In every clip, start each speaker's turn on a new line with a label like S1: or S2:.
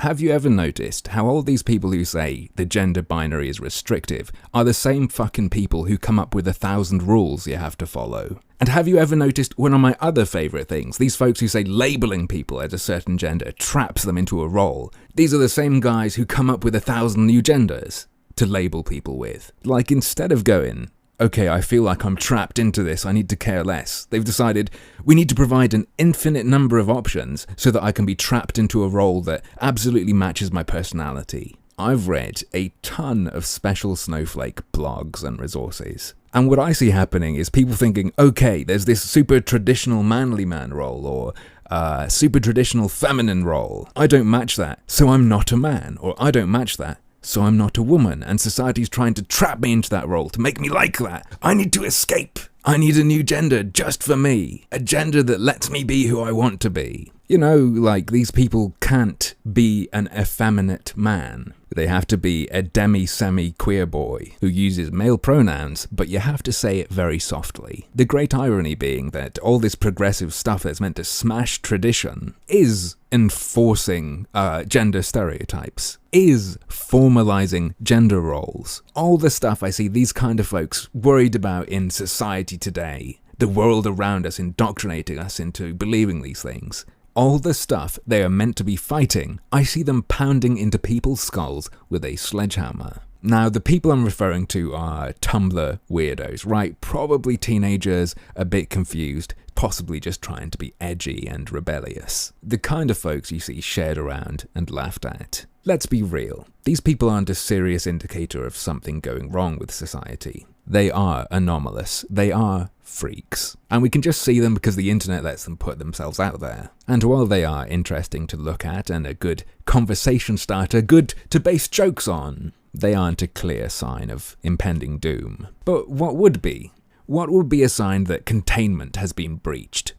S1: have you ever noticed how all these people who say the gender binary is restrictive are the same fucking people who come up with 1,000 rules you have to follow? And have you ever noticed one of my other favourite things, these folks who say labelling people as a certain gender traps them into a role? These are the same guys who come up with 1,000 new genders to label people with. Like, instead of going, okay, I feel like I'm trapped into this, I need to care less, they've decided we need to provide an infinite number of options so that I can be trapped into a role that absolutely matches my personality. I've read a ton of special snowflake blogs and resources, and what I see happening is people thinking, okay, there's this super traditional manly man role, or super traditional feminine role. I don't match that, so I'm not a man, or I don't match that, so I'm not a woman, and society's trying to trap me into that role to make me like that. I need to escape. I need a new gender just for me. A gender that lets me be who I want to be. You know, like, these people can't be an effeminate man. They have to be a demi-semi-queer boy who uses male pronouns, but you have to say it very softly. The great irony being that all this progressive stuff that's meant to smash tradition is enforcing gender stereotypes, is formalizing gender roles. All the stuff I see these kind of folks worried about in society today, the world around us indoctrinating us into believing these things. All the stuff they are meant to be fighting, I see them pounding into people's skulls with a sledgehammer. Now, the people I'm referring to are Tumblr weirdos, right? Probably teenagers, a bit confused, possibly just trying to be edgy and rebellious. The kind of folks you see shared around and laughed at. Let's be real, these people aren't a serious indicator of something going wrong with society. They are anomalous, they are freaks, and we can just see them because the internet lets them put themselves out there. And while they are interesting to look at and a good conversation starter, good to base jokes on, they aren't a clear sign of impending doom. But what would be? What would be a sign that containment has been breached?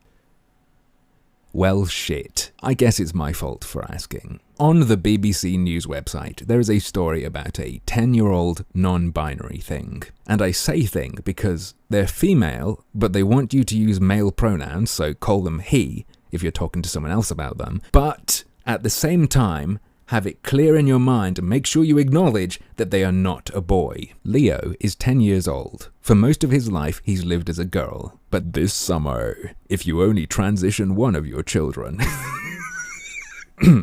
S1: Well, shit. I guess it's my fault for asking. On the BBC News website, there is a story about a 10-year-old non-binary thing. And I say thing because they're female, but they want you to use male pronouns, so call them he if you're talking to someone else about them. But at the same time, have it clear in your mind and make sure you acknowledge that they are not a boy. Leo is 10 years old. For most of his life, he's lived as a girl. But this summer, if you only transition one of your children...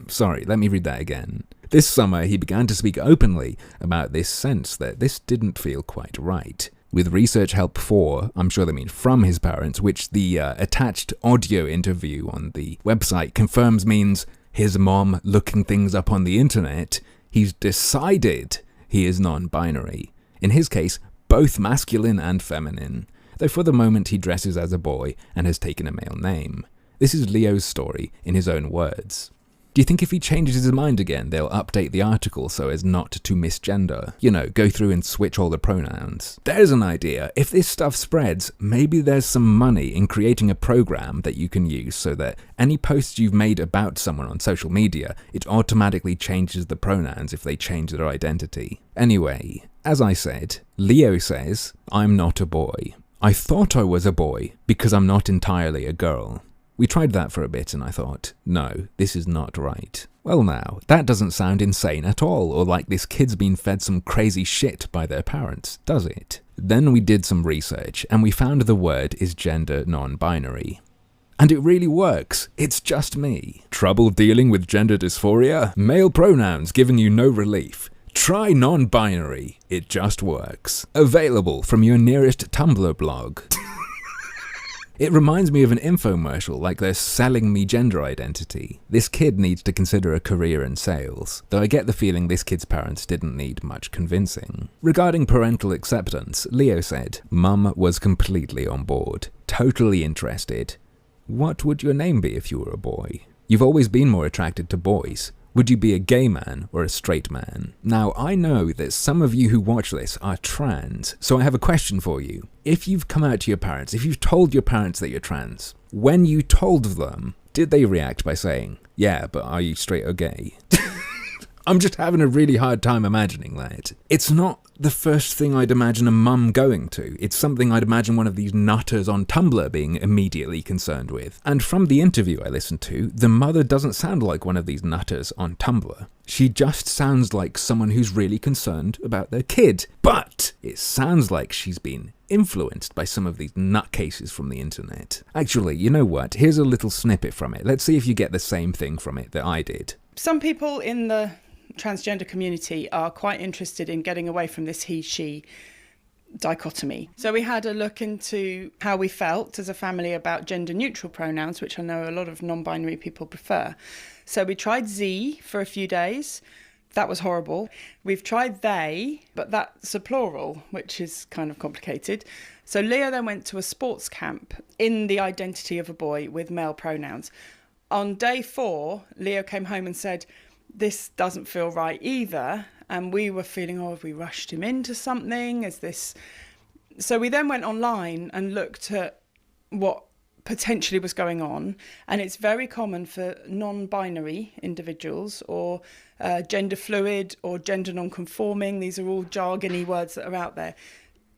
S1: Sorry, let me read that again. This summer, he began to speak openly about this sense that this didn't feel quite right. With research help for, I'm sure they mean from his parents, which the attached audio interview on the website confirms means his mom looking things up on the internet, he's decided he is non-binary. In his case, both masculine and feminine, though for the moment he dresses as a boy and has taken a male name. This is Leo's story in his own words. Do you think if he changes his mind again, they'll update the article so as not to misgender? You know, go through and switch all the pronouns. There's an idea. If this stuff spreads, maybe there's some money in creating a program that you can use so that any posts you've made about someone on social media, it automatically changes the pronouns if they change their identity. Anyway, as I said, Leo says, I'm not a boy. I thought I was a boy because I'm not entirely a girl. We tried that for a bit and I thought, no, this is not right. Well now, that doesn't sound insane at all, or like this kid's been fed some crazy shit by their parents, does it? Then we did some research and we found the word is gender non-binary. And it really works, it's just me. Trouble dealing with gender dysphoria? Male pronouns giving you no relief. Try non-binary, it just works. Available from your nearest Tumblr blog. It reminds me of an infomercial, like they're selling me gender identity. This kid needs to consider a career in sales, though I get the feeling this kid's parents didn't need much convincing. Regarding parental acceptance, Leo said, Mum was completely on board, totally interested. What would your name be if you were a boy? You've always been more attracted to boys. Would you be a gay man or a straight man? Now, I know that some of you who watch this are trans, so I have a question for you. If you've come out to your parents, if you've told your parents that you're trans, when you told them, did they react by saying, yeah, but are you straight or gay? I'm just having a really hard time imagining that. It's not the first thing I'd imagine a mum going to. It's something I'd imagine one of these nutters on Tumblr being immediately concerned with. And from the interview I listened to, the mother doesn't sound like one of these nutters on Tumblr. She just sounds like someone who's really concerned about their kid. But it sounds like she's been influenced by some of these nutcases from the internet. Actually, you know what? Here's a little snippet from it. Let's see if you get the same thing from it that I did.
S2: Some people in the transgender community are quite interested in getting away from this he-she dichotomy. So we had a look into how we felt as a family about gender-neutral pronouns, which I know a lot of non-binary people prefer. So we tried Z for a few days. That was horrible. We've tried they, but that's a plural, which is kind of complicated. So Leo then went to a sports camp in the identity of a boy with male pronouns. On day 4, Leo came home and said, this doesn't feel right either. And we were feeling, have we rushed him into something? Is this... So we then went online and looked at what potentially was going on. And it's very common for non-binary individuals or gender fluid or gender non-conforming. These are all jargony words that are out there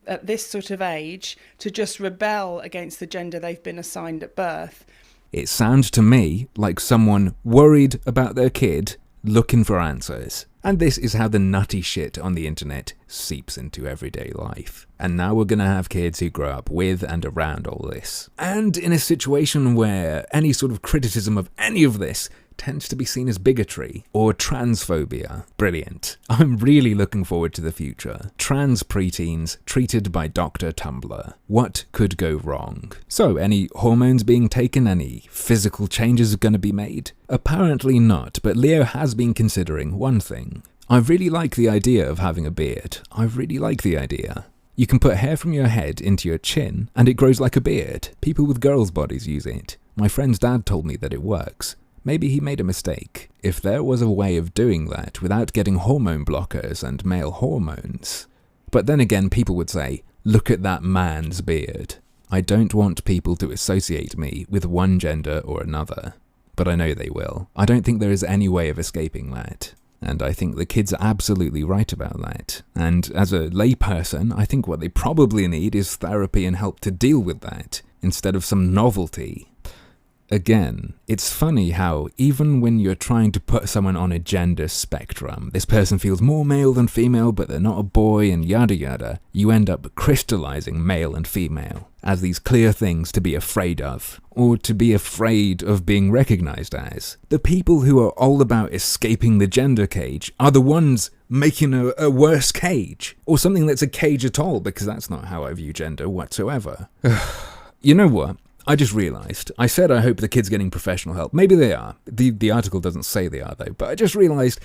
S2: at this sort of age to just rebel against the gender they've been assigned at birth.
S1: It sounds to me like someone worried about their kid looking for answers. And this is how the nutty shit on the internet seeps into everyday life. And now we're gonna have kids who grow up with and around all this. And in a situation where any sort of criticism of any of this tends to be seen as bigotry or transphobia. Brilliant. I'm really looking forward to the future. Trans preteens treated by Dr. Tumblr. What could go wrong? So, any hormones being taken? Any physical changes going to be made? Apparently not, but Leo has been considering one thing. I really like the idea of having a beard. I really like the idea. You can put hair from your head into your chin, and it grows like a beard. People with girls' bodies use it. My friend's dad told me that it works. Maybe he made a mistake. If there was a way of doing that without getting hormone blockers and male hormones. But then again, people would say, look at that man's beard. I don't want people to associate me with one gender or another. But I know they will. I don't think there is any way of escaping that. And I think the kids are absolutely right about that. And as a layperson, I think what they probably need is therapy and help to deal with that, instead of some novelty. Again, it's funny how even when you're trying to put someone on a gender spectrum, this person feels more male than female, but they're not a boy and yada yada, you end up crystallizing male and female as these clear things to be afraid of, or to be afraid of being recognized as. The people who are all about escaping the gender cage are the ones making a worse cage, or something that's a cage at all, because that's not how I view gender whatsoever. You know what? I just realised. I said I hope the kid's getting professional help. Maybe they are. The article doesn't say they are, though. But I just realised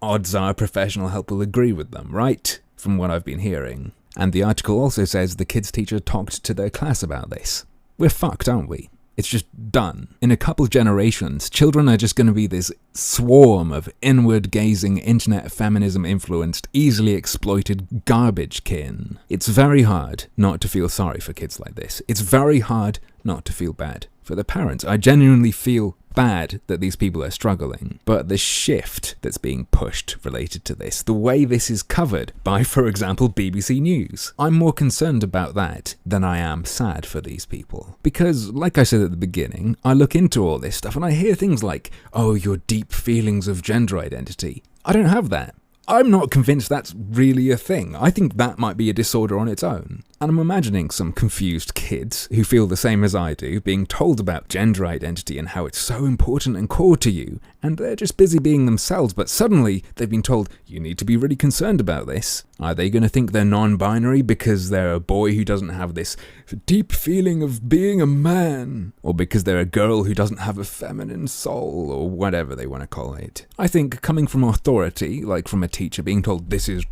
S1: odds are professional help will agree with them, right? From what I've been hearing. And the article also says the kid's teacher talked to their class about this. We're fucked, aren't we? It's just done. In a couple generations, children are just going to be this swarm of inward-gazing, internet feminism-influenced, easily exploited garbage kin. It's very hard not to feel sorry for kids like this. It's very hard not to feel bad for the parents. I genuinely feel bad that these people are struggling. But the shift that's being pushed related to this, the way this is covered by, for example, BBC News, I'm more concerned about that than I am sad for these people. Because, like I said at the beginning, I look into all this stuff and I hear things like, oh, your deep feelings of gender identity. I don't have that. I'm not convinced that's really a thing. I think that might be a disorder on its own. And I'm imagining some confused kids who feel the same as I do, being told about gender identity and how it's so important and core to you, and they're just busy being themselves, but suddenly they've been told, you need to be really concerned about this. Are they going to think they're non-binary because they're a boy who doesn't have this deep feeling of being a man? Or because they're a girl who doesn't have a feminine soul, or whatever they want to call it? I think coming from authority, like from a teacher being told this is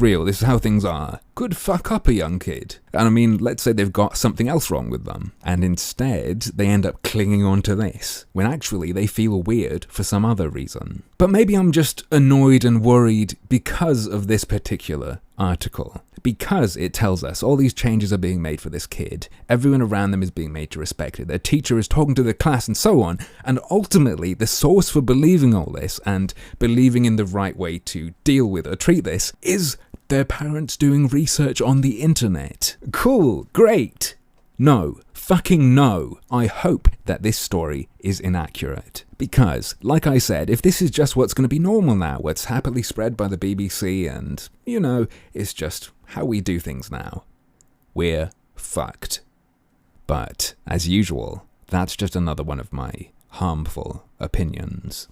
S1: real, this is how things are, could fuck up a young kid. And I mean, let's say they've got something else wrong with them, and instead they end up clinging on to this, when actually they feel weird for some other reason. But maybe I'm just annoyed and worried because of this particular article because it tells us all these changes are being made for this kid. Everyone around them is being made to respect it. Their teacher is talking to the class and so on. And ultimately, the source for believing all this and believing in the right way to deal with or treat this is their parents doing research on the internet. Cool, great. No, fucking no. I hope that this story is inaccurate. Because, like I said, if this is just what's going to be normal now, what's happily spread by the BBC and, it's just how we do things now, we're fucked. But, as usual, that's just another one of my harmful opinions.